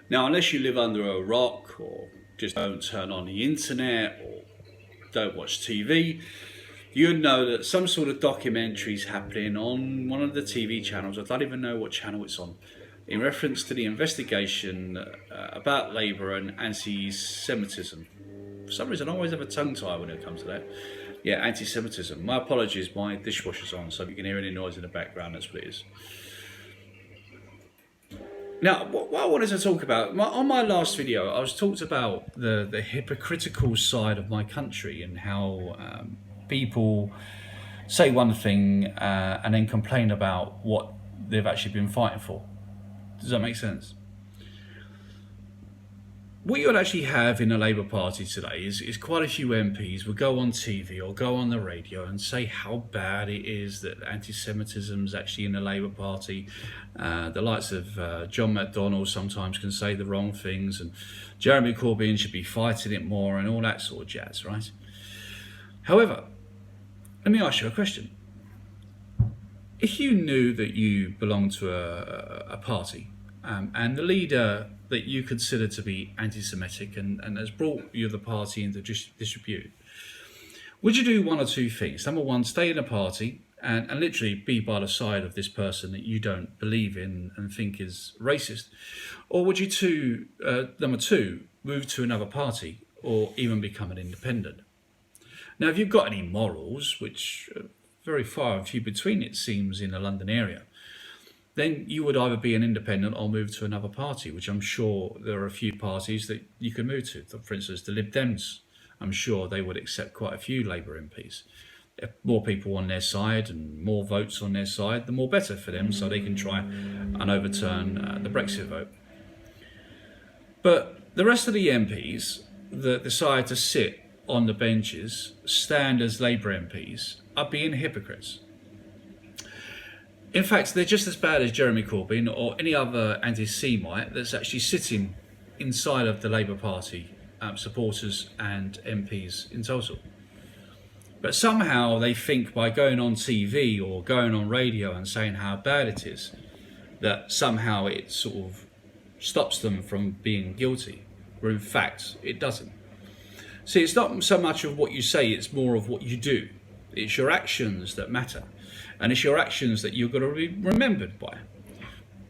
Now, unless you live under a rock or just don't turn on the internet or don't watch TV, you'd know that some sort of documentary is happening on one of the TV channels. I don't even know what channel it's on, in reference to the investigation about Labour and anti-Semitism. For some reason, I always have a tongue tie when it comes to that. Yeah, anti-Semitism. My apologies, my dishwasher's on, so if you can hear any noise in the background, that's what it is. Now, what I wanted to talk about, on my last video, I was talked about the hypocritical side of my country and how people say one thing and then complain about what they've actually been fighting for. Does that make sense? What you'll actually have in the Labour Party today is quite a few MPs will go on TV or go on the radio and say how bad it is that anti-Semitism is actually in the Labour Party. The likes of John McDonnell sometimes can say the wrong things, and Jeremy Corbyn should be fighting it more and all that sort of jazz, right? However, let me ask you a question. If you knew that you belonged to a party and the leader that you consider to be anti-Semitic and has brought you the party into disrepute, would you do one or two things? Number one, stay in a party and literally be by the side of this person that you don't believe in and think is racist? Or would you number two, move to another party or even become an independent? Now, if you've got any morals, which are very far and few between it seems in the London area, then you would either be an independent or move to another party, which I'm sure there are a few parties that you can move to. For instance, the Lib Dems, I'm sure they would accept quite a few Labour MPs. If more people on their side and more votes on their side, the more better for them, so they can try and overturn the Brexit vote. But the rest of the MPs that decide to sit on the benches, stand as Labour MPs, are being hypocrites. In fact, they're just as bad as Jeremy Corbyn or any other anti-Semite that's actually sitting inside of the Labour Party supporters and MPs in total. But somehow they think by going on TV or going on radio and saying how bad it is, that somehow it sort of stops them from being guilty, where in fact it doesn't. See, it's not so much of what you say, it's more of what you do. It's your actions that matter. And it's your actions that you're going to be remembered by.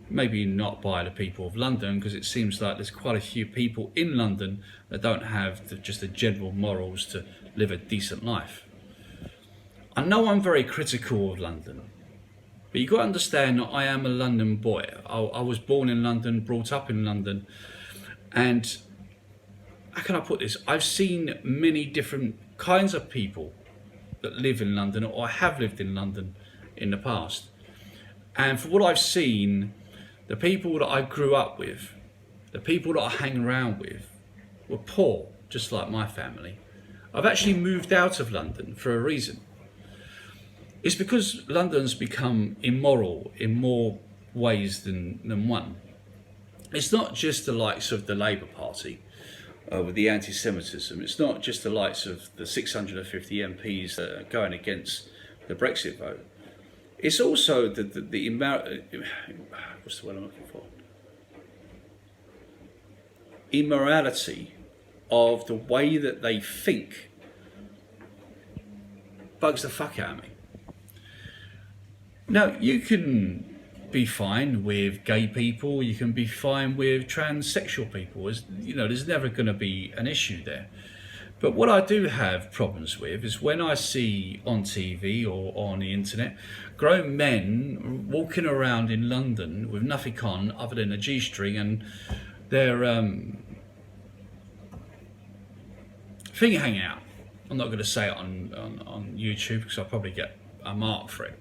Maybe not by the people of London, because it seems like there's quite a few people in London that don't have just the general morals to live a decent life. I know I'm very critical of London, but you've got to understand that I am a London boy. I was born in London, brought up in London, and how can I put this? I've seen many different kinds of people that live in London or have lived in London in the past. And for what I've seen, the people that I grew up with, the people that I hang around with, were poor, just like my family. I've actually moved out of London for a reason. It's because London's become immoral in more ways than one. It's not just the likes of the Labour Party with the anti-Semitism. It's not just the likes of the 650 MPs that are going against the Brexit vote. It's also what's the word I'm looking for? Immorality of the way that they think bugs the fuck out of me. Now, you can be fine with gay people, you can be fine with transsexual people. There's never going to be an issue there. But what I do have problems with is when I see on TV or on the internet grown men walking around in London with nothing on other than a G-string and their thing hanging out. I'm not going to say it on YouTube because I'll probably get a mark for it.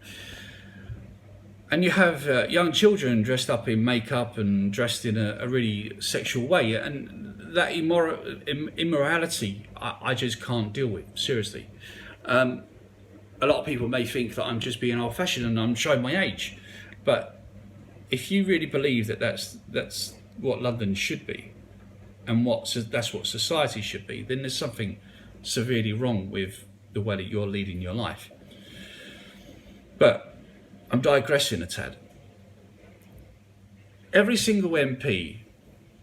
And you have young children dressed up in makeup and dressed in a really sexual way, and that immorality I just can't deal with, seriously. A lot of people may think that I'm just being old-fashioned and I'm showing my age, but if you really believe that that's what London should be, and that's what society should be, then there's something severely wrong with the way that you're leading your life. But I'm digressing a tad. Every single MP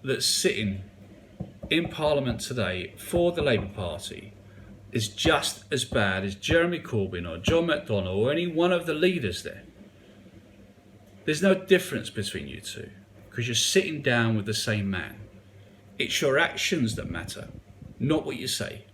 that's sitting in Parliament today for the Labour Party is just as bad as Jeremy Corbyn or John McDonnell or any one of the leaders there. There's no difference between you two because you're sitting down with the same man. It's your actions that matter, not what you say.